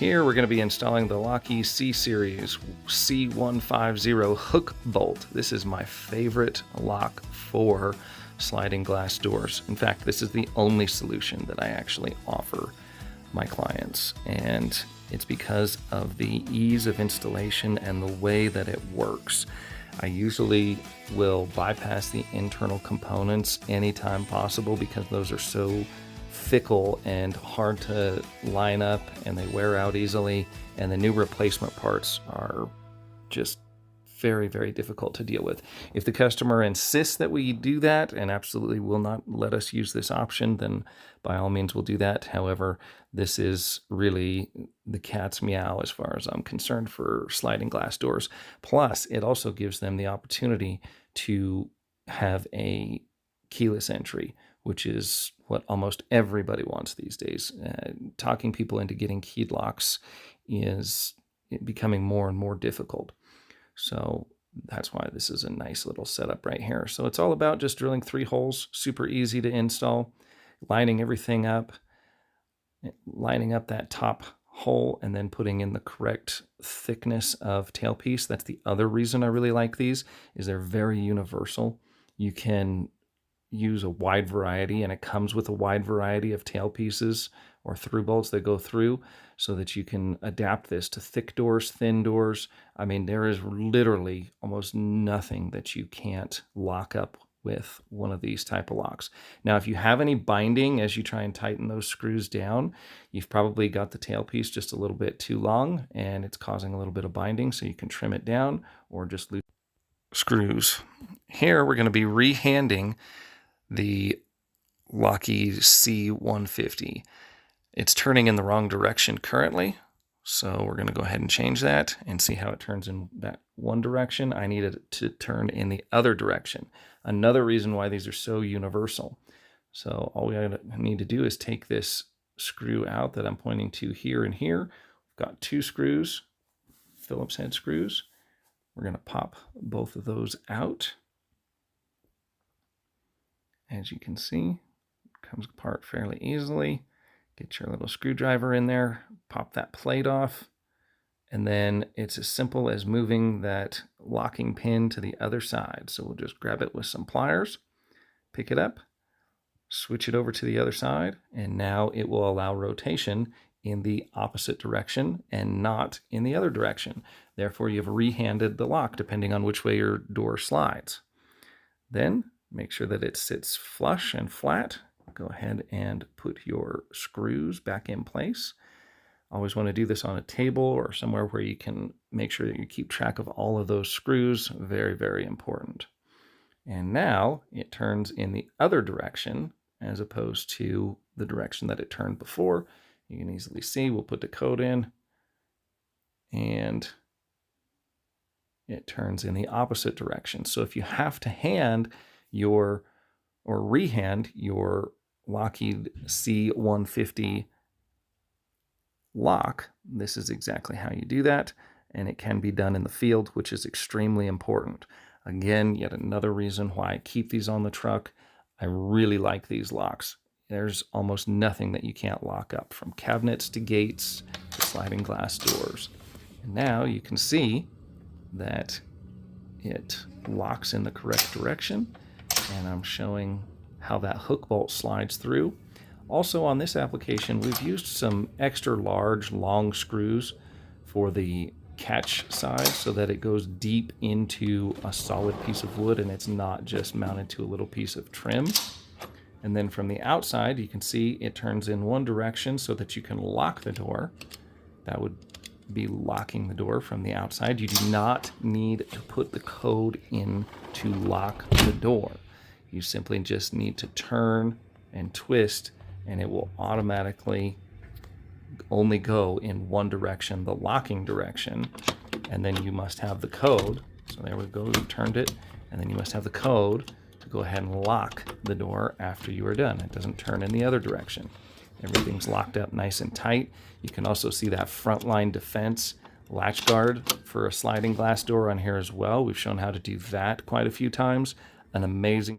Here we're going to be installing the Lockey C-Series C150 hook bolt. This is my favorite lock for sliding glass doors. In fact, this is the only solution that I actually offer my clients, and it's because of the ease of installation and the way that it works. I usually will bypass the internal components anytime possible because those are so fickle and hard to line up, and they wear out easily, and the new replacement parts are just very, very difficult to deal with. If the customer insists that we do that and absolutely will not let us use this option, then by all means we'll do that. However, this is really the cat's meow as far as I'm concerned for sliding glass doors. Plus, it also gives them the opportunity to have a keyless entry, which is what almost everybody wants these days. Talking people into getting keyed locks is becoming more and more difficult. So that's why this is a nice little setup right here. So it's all about just drilling 3 holes, super easy to install, lining everything up, lining up that top hole, and then putting in the correct thickness of tailpiece. That's the other reason I really like these, is they're very universal. You can use a wide variety, and it comes with a wide variety of tailpieces or through bolts that go through, so that you can adapt this to thick doors, thin doors. I mean, there is literally almost nothing that you can't lock up with one of these type of locks. Now, if you have any binding as you try and tighten those screws down, you've probably got the tailpiece just a little bit too long and it's causing a little bit of binding, so you can trim it down or just loosen screws. Here we're going to be rehanding the Lockey C150. It's turning in the wrong direction currently, so we're going to go ahead and change that and see how it turns in that one direction. I need it to turn in the other direction. Another reason why these are so universal. So all we need to do is take this screw out that I'm pointing to here and here. We've got 2 screws, Phillips head screws. We're going to pop both of those out. As you can see, it comes apart fairly easily. Get your little screwdriver in there, pop that plate off, and then it's as simple as moving that locking pin to the other side. So we'll just grab it with some pliers, pick it up, switch it over to the other side, and now it will allow rotation in the opposite direction and not in the other direction. Therefore, you've rehanded the lock depending on which way your door slides. Then make sure that it sits flush and flat. Go ahead and put your screws back in place. Always want to do this on a table or somewhere where you can make sure that you keep track of all of those screws. Very, very important. And now it turns in the other direction as opposed to the direction that it turned before. You can easily see, we'll put the code in, and it turns in the opposite direction. So if you have to hand your or rehand your Lockey C150 lock, this is exactly how you do that, and it can be done in the field, which is extremely important. Again, yet another reason why I keep these on the truck. I really like these locks. There's almost nothing that you can't lock up, from cabinets to gates to sliding glass doors. And now you can see that it locks in the correct direction, and I'm showing how that hook bolt slides through. Also on this application, we've used some extra large, long screws for the catch size so that it goes deep into a solid piece of wood and it's not just mounted to a little piece of trim. And then from the outside, you can see it turns in one direction so that you can lock the door. That would be locking the door from the outside. You do not need to put the code in to lock the door. You simply just need to turn and twist, and it will automatically only go in one direction, the locking direction, and then you must have the code. So there we go, you turned it, and then you must have the code to go ahead and lock the door after you are done. It doesn't turn in the other direction. Everything's locked up nice and tight. You can also see that frontline defense latch guard for a sliding glass door on here as well. We've shown how to do that quite a few times. An amazing